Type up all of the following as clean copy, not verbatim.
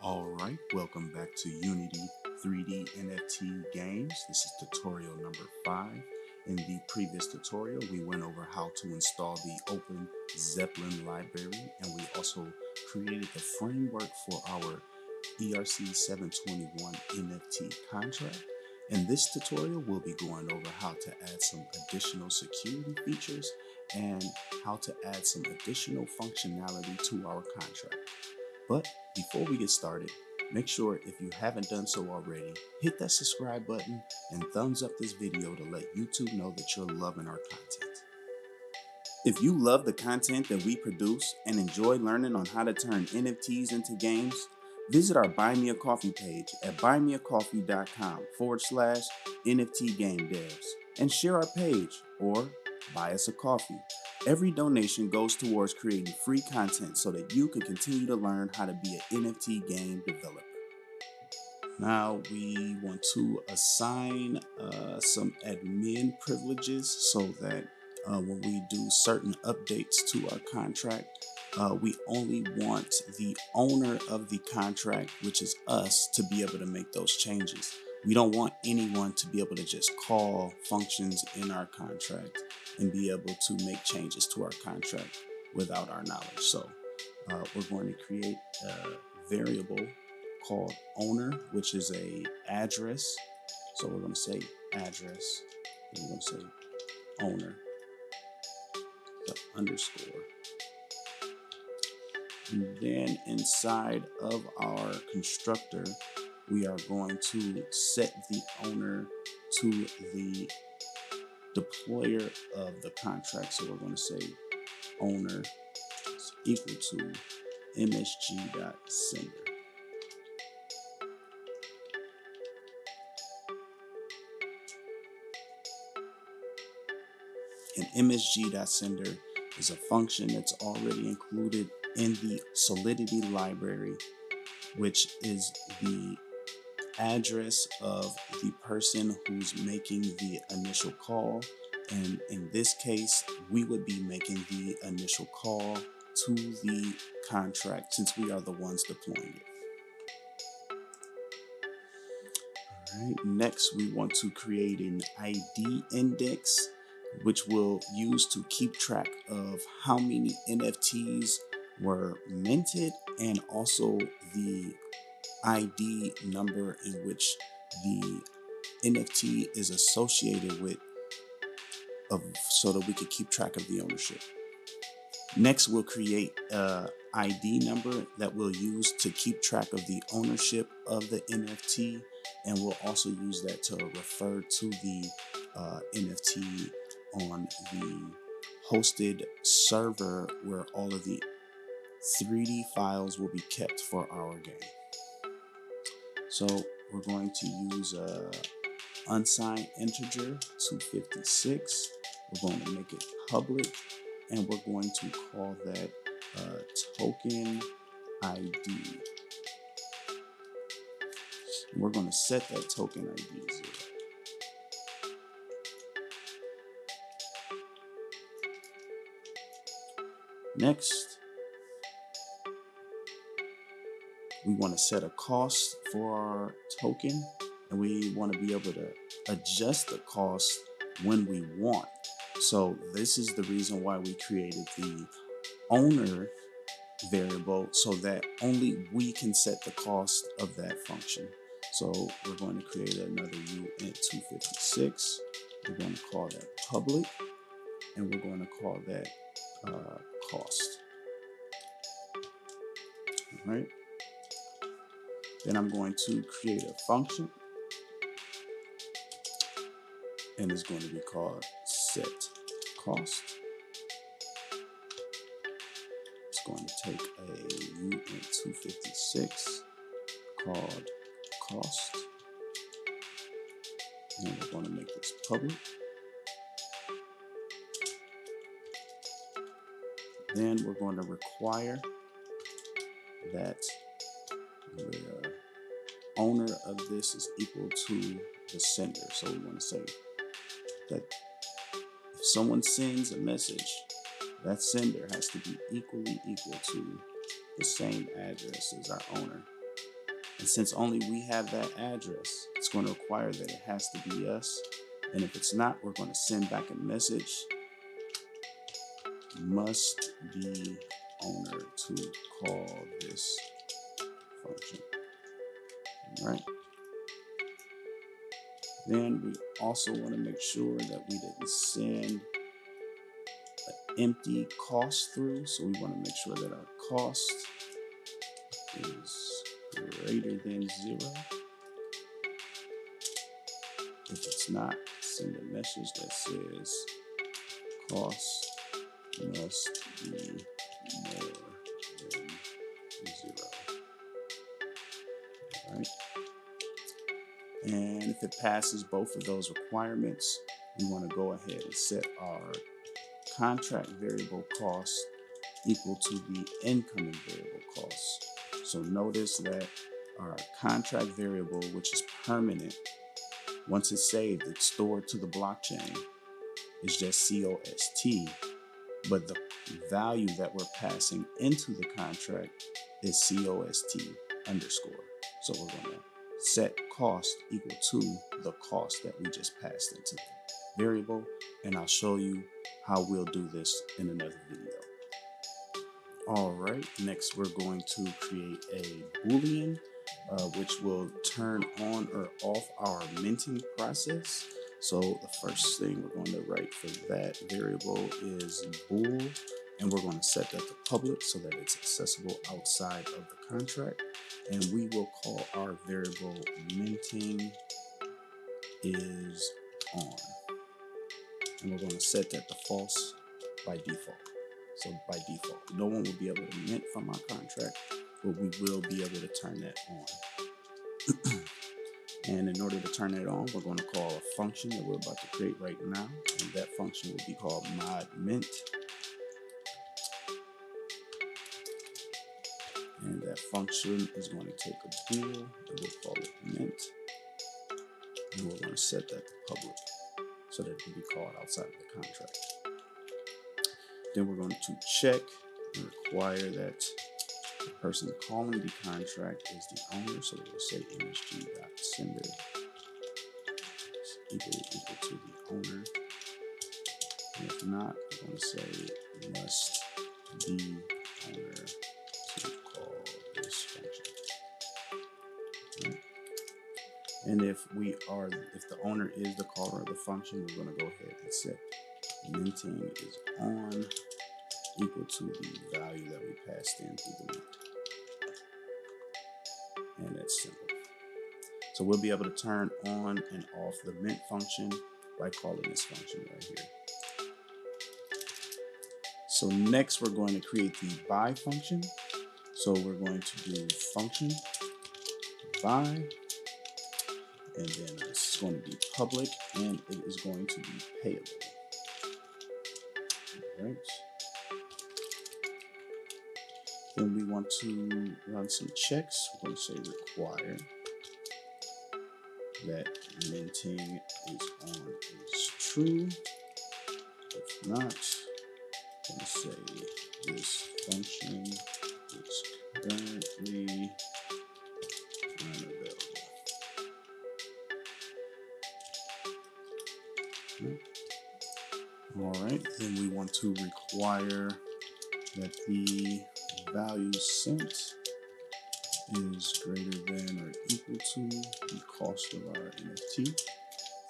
Alright, welcome back to Unity3D NFT games. This is tutorial number 5. In the previous tutorial, we went over how to install the Open Zeppelin library, and we also created the framework for our ERC-721 NFT contract. In this tutorial, we'll be going over how to add some additional security features and how to add some additional functionality to our contract. But before we get started, make sure if you haven't done so already, hit that subscribe button and thumbs up this video to let YouTube know that you're loving our content. If you love the content that we produce and enjoy learning on how to turn NFTs into games, visit our Buy Me a Coffee page at buymeacoffee.com/NFT game devs and share our page or buy us a coffee. Every donation goes towards creating free content so that you can continue to learn how to be an NFT game developer. Now we want to assign some admin privileges so that when we do certain updates to our contract, we only want the owner of the contract, which is us, to be able to make those changes. We don't want anyone to be able to just call functions in our contract and be able to make changes to our contract without our knowledge. So we're going to create a variable called owner, which is a address. So we're going to say address, and we're going to say owner, the underscore. And then inside of our constructor, we are going to set the owner to the deployer of the contract. So we're going to say owner is equal to msg.sender. And msg.sender is a function that's already included in the Solidity library, which is the address of the person who's making the initial call. And in this case, we would be making the initial call to the contract since we are the ones deploying it. All right, next we want to create an ID index, which we'll use to keep track of how many NFTs were minted and also the ID number in which the NFT is associated with, so that we could keep track of the ownership. Next, we'll create a ID number that we'll use to keep track of the ownership of the NFT, and we'll also use that to refer to the NFT on the hosted server where all of the 3D files will be kept for our game. So we're going to use a unsigned integer 256. We're going to make it public, and we're going to call that token ID. We're going to set that token ID 0. Next, we want to set a cost for our token, and we want to be able to adjust the cost when we want. So this is the reason why we created the owner variable, so that only we can set the cost of that function. So we're going to create another uint256. We're going to call that public, and we're going to call that cost. All right. Then I'm going to create a function, and it's going to be called set cost. It's going to take a uint256 called cost, and we're going to make this public. Then we're going to require that the owner of this is equal to the sender. So we want to say that if someone sends a message, that sender has to be equally equal to the same address as our owner. And since only we have that address, it's going to require that it has to be us. And if it's not, we're going to send back a message, must be owner to call this function. All right. Then we also want to make sure that we didn't send an empty cost through. So we want to make sure that our cost is greater than 0. If it's not, send a message that says cost must be more than 0. All right. And if it passes both of those requirements, we want to go ahead and set our contract variable cost equal to the incoming variable cost. So notice that our contract variable, which is permanent, once it's saved, it's stored to the blockchain. It's just COST, but the value that we're passing into the contract is COST underscore. So we're going to set cost equal to the cost that we just passed into the variable, and I'll show you how we'll do this in another video. All right, next we're going to create a Boolean, which will turn on or off our minting process. So the first thing we're going to write for that variable is bool, and we're going to set that to public so that it's accessible outside of the contract. And we will call our variable minting is on, and we're going to set that to false by default. So by default, no one will be able to mint from our contract, but we will be able to turn that on. And in order to turn it on, we're going to call a function that we're about to create right now. And that function will be called mod mint. And that function is going to take a bool, and we'll call it mint. And we're going to set that to public so that it can be called outside of the contract. Then we're going to check and require that the person calling the contract is the owner. So we'll say msg.sender is equal to the owner. And if not, we're going to say must be owner to call this function. Right? And if the owner is the caller of the function, we're going to go ahead and set minting is on equal to the value that we passed in through the mint. And that's simple. So we'll be able to turn on and off the mint function by calling this function right here. So next we're going to create the buy function. So we're going to do function buy, and then it's going to be public, and it is going to be payable. All right. Then we want to run some checks. We're going to say require that minting is on is true. If not, I'm going to say this function is currently unavailable. All right, then we want to require that the value sent is greater than or equal to the cost of our NFT.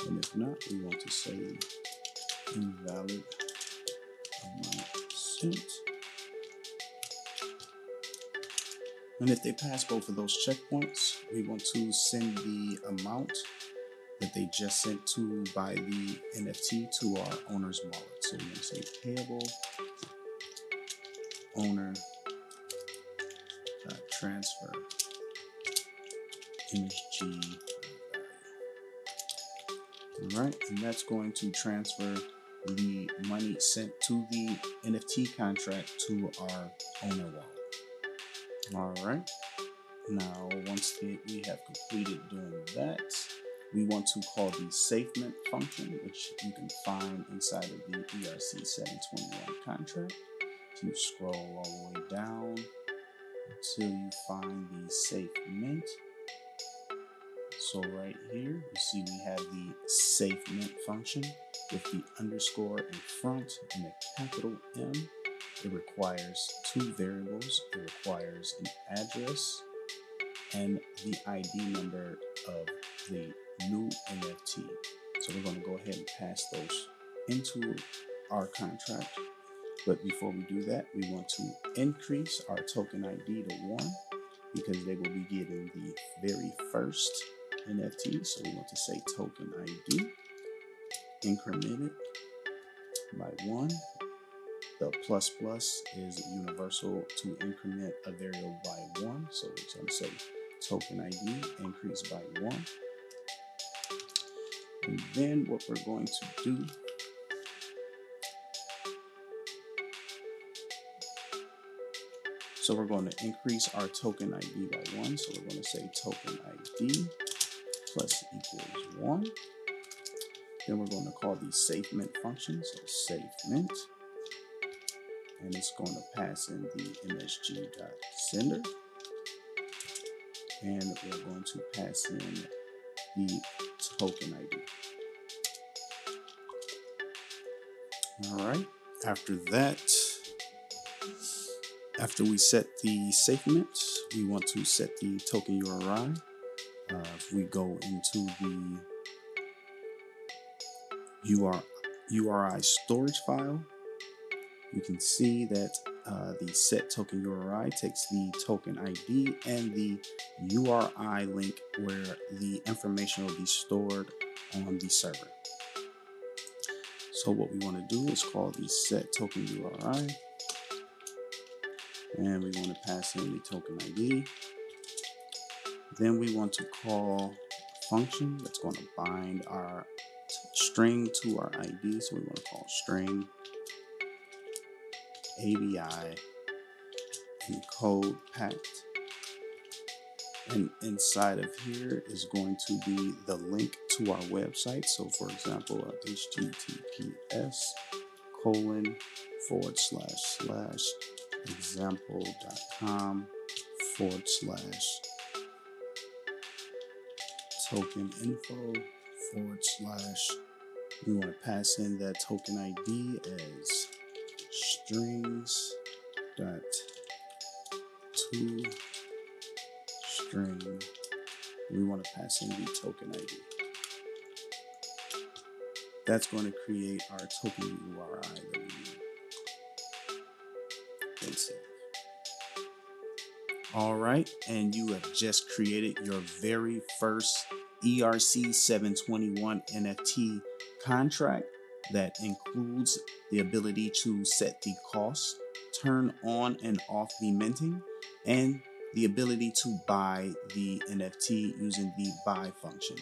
And if not, we want to say invalid amount sent. And if they pass both of those checkpoints, we want to send the amount that they just sent to by the NFT to our owner's wallet. So we're going to say payable owner transfer MSG. All right, and that's going to transfer the money sent to the NFT contract to our owner wallet. All right, now once we have completed doing that, we want to call the SafeMint function, which you can find inside of the ERC 721 contract. So you scroll all the way down until you find the SafeMint. So right here, you see we have the safe mint function with the underscore in front and a capital M. It requires two variables. It requires an address and the ID number of the new NFT. So we're going to go ahead and pass those into our contract. But before we do that, we want to increase our token ID to 1 because they will be getting the very first NFT. So we want to say token ID, increment it by 1. The plus plus is universal to increment a variable by 1. So we're going to say token ID increase by 1. And then what we're going to do, so we're going to increase our token ID by 1. So we're going to say token ID plus equals 1. Then we're going to call the safe mint function. So safe mint. And it's going to pass in the msg.sender. And we're going to pass in the token ID. All right. After that, after we set the safe mint, we want to set the token URI. If we go into the URI storage file, you can see that the set token URI takes the token ID and the URI link where the information will be stored on the server. So what we want to do is call the set token URI, and we want to pass in the token ID. Then we want to call a function that's going to bind our string to our ID. So we want to call string ABI encode packed. And inside of here is going to be the link to our website. So for example, https://example.com/token info/ we want to pass in that token ID as strings dot to string. We want to pass in the token ID. That's going to create our token URI that we need. Then save. All right, and you have just created your very first ERC 721 NFT contract that includes the ability to set the cost, turn on and off the minting, and the ability to buy the NFT using the buy function.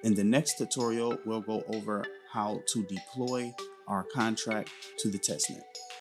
In the next tutorial, we'll go over how to deploy our contract to the testnet.